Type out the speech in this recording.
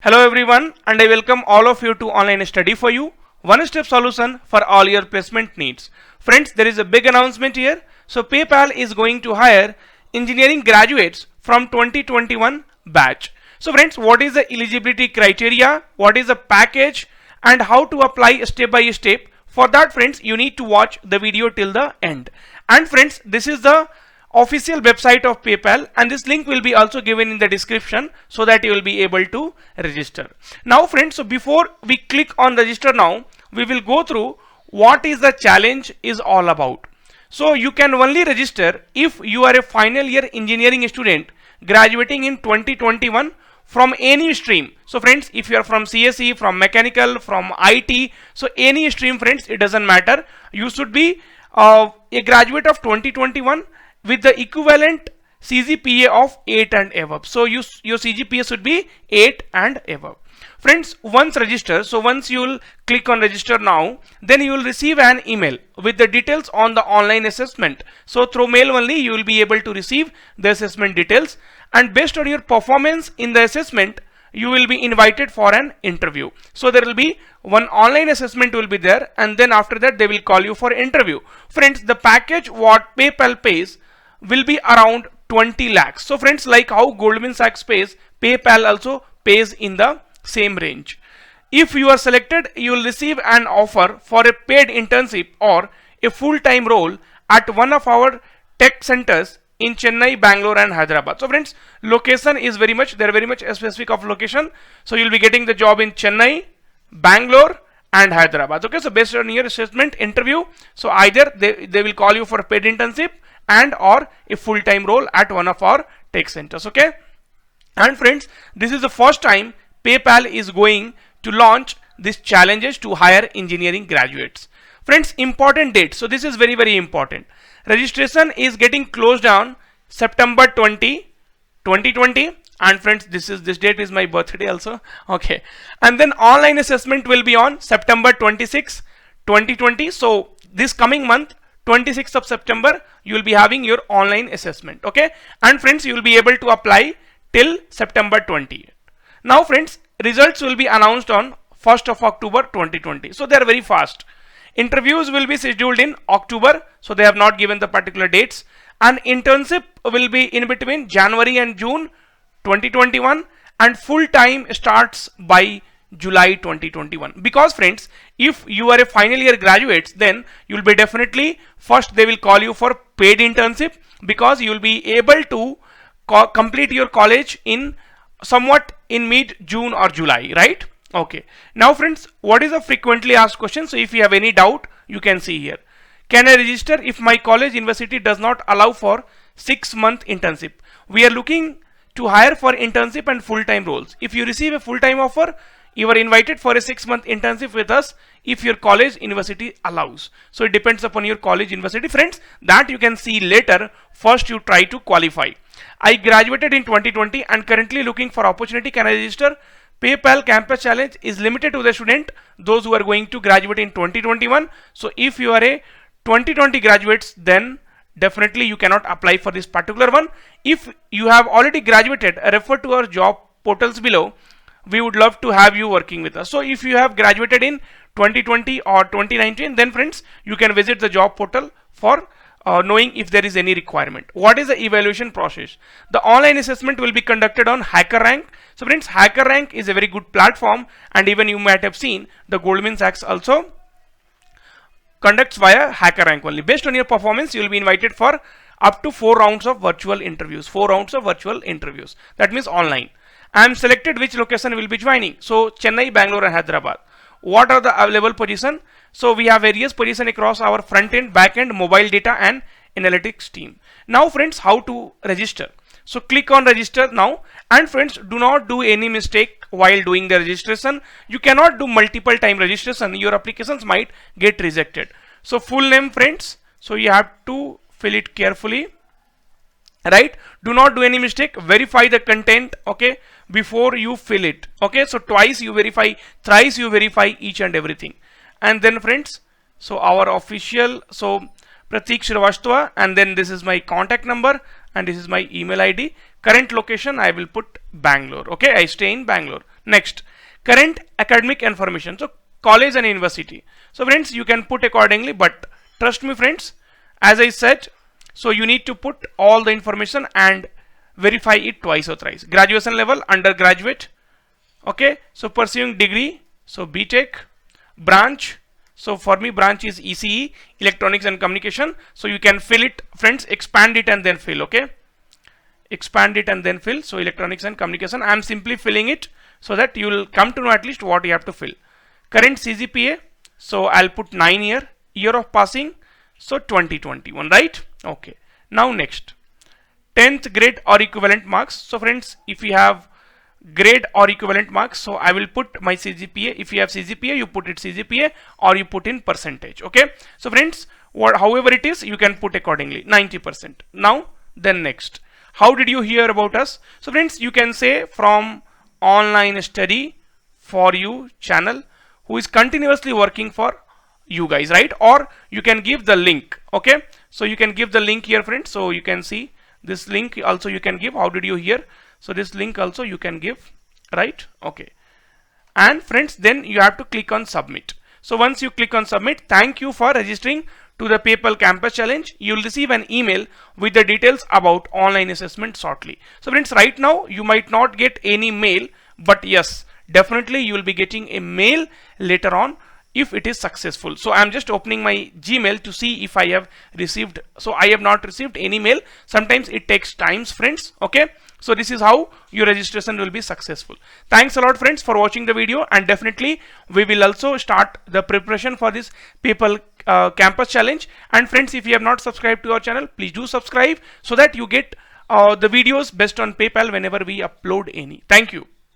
Hello everyone, and I welcome all of you to Online Study for You, one-step solution for all your placement needs. Friends, there is a big announcement here. So PayPal is going to hire engineering graduates from 2021 batch. So friends, what is the eligibility criteria, what is the package, and how to apply step by step? For that, friends, you need to watch the video till the end. And friends, this is the official website of PayPal, and this link will be also given in the description so that you will be able to register. Now friends, so before we click on register now, we will go through what is the challenge is all about. So you can only register if you are a final year engineering student graduating in 2021 from any stream. So friends, if you are from CSE, from mechanical, from IT, so any stream, friends, it doesn't matter. You should be a graduate of 2021 with the equivalent CGPA of 8 and above. So your CGPA should be 8 and above. Friends, once register, so once you will click on register now, then you will receive an email with the details on the online assessment. So through mail only you will be able to receive the assessment details, and based on your performance in the assessment, you will be invited for an interview. So there will be one online assessment will be there, and then after that they will call you for interview. Friends, the package what PayPal pays will be around 20 lakhs. So friends, like how Goldman Sachs pays, PayPal also pays in the same range. If you are selected, you will receive an offer for a paid internship or a full-time role at one of our tech centers in Chennai, Bangalore and Hyderabad. So friends, location is very much specific of location. So you'll be getting the job in Chennai, Bangalore and Hyderabad. Okay, so based on your assessment interview, so either they will call you for a paid internship and or a full-time role at one of our tech centers. Okay, and friends, this is the first time PayPal is going to launch these challenges to hire engineering graduates. Friends, important date. So this is very important. Registration is getting closed down September 20, 2020. And friends, this date is my birthday also. Okay, and then online assessment will be on September 26, 2020. So this coming month, 26th of September, you will be having your online assessment. Okay, and friends, you will be able to apply till September 20. Now friends, results will be announced on 1st of October 2020. So they are very fast. Interviews will be scheduled in October, so they have not given the particular dates. And internship will be in between January and June 2021, and full time starts by July 2021. Because friends, if you are a final year graduates, then you will be definitely first they will call you for paid internship, because you will be able to complete your college in somewhat in mid June or July, right? Okay, now friends, what is a frequently asked question? So if you have any doubt, you can see here. Can I register if my college university does not allow for 6-month internship? We are looking to hire for internship and full-time roles. If you receive a full-time offer, you are invited for a 6-month internship with us if your college university allows. So it depends upon your college university, friends. That you can see later. First you try to qualify. I graduated in 2020 and currently looking for opportunity. Can I register? PayPal Campus Challenge is limited to the student, those who are going to graduate in 2021. So if you are a 2020 graduates, then definitely you cannot apply for this particular one. If you have already graduated, refer to our job portals below. We would love to have you working with us. So if you have graduated in 2020 or 2019, then friends, you can visit the job portal for knowing if there is any requirement. What is the evaluation process? The online assessment will be conducted on HackerRank. So friends, HackerRank is a very good platform, and even you might have seen the Goldman Sachs also conducts via HackerRank only. Based on your performance, you will be invited for up to 4 rounds of virtual interviews. 4 rounds of virtual interviews. That means online. I am selected which location will be joining. So Chennai, Bangalore and Hyderabad. What are the available position? So we have various position across our front end, back end, mobile data and analytics team. Now friends, how to register? So click on register now, and friends, do not do any mistake while doing the registration. You cannot do multiple time registration. Your applications might get rejected. So full name, friends, so you have to fill it carefully, right? Do not do any mistake. Verify the content, okay, before you fill it. Okay, so twice you verify, thrice you verify each and everything. And then friends, so our official, so Pratik Shrivastava, and then this is my contact number, and this is my email ID. Current location, I will put Bangalore. Okay, I stay in Bangalore. Next, current academic information. So college and university. So friends, you can put accordingly, but trust me friends, as I said, so you need to put all the information and verify it twice or thrice. Graduation level, undergraduate. Okay, so pursuing degree, so BTech. Branch, so for me branch is ECE, electronics and communication. So you can fill it friends, expand it and then fill. Okay, expand it and then fill. So electronics and communication, I am simply filling it so that you will come to know at least what you have to fill. Current CGPA, so I'll put 9 year of passing, so 2021, right? Okay, now next, 10th grade or equivalent marks. So friends, if you have grade or equivalent marks, so I will put my CGPA. If you have CGPA, you put it CGPA or you put in percentage. Okay, so friends, however it is, you can put accordingly, 90%. Now then next, how did you hear about us? So friends, you can say from online study for you channel, who is continuously working for you guys, right? Or you can give the link. Okay, so you can give the link here friends. So you can see this link also you can give. How did you hear? So this link also you can give, right? Okay, and friends, then you have to click on submit. So once you click on submit, thank you for registering to the PayPal campus challenge. You will receive an email with the details about online assessment shortly. So friends, right now you might not get any mail, but yes, definitely you will be getting a mail later on if it is successful. So I am just opening my Gmail to see if I have received. So I have not received any mail. Sometimes it takes times friends. Okay, so this is how your registration will be successful. Thanks a lot friends for watching the video, and definitely we will also start the preparation for this PayPal campus challenge. And friends, if you have not subscribed to our channel, please do subscribe so that you get the videos based on PayPal whenever we upload any. Thank you.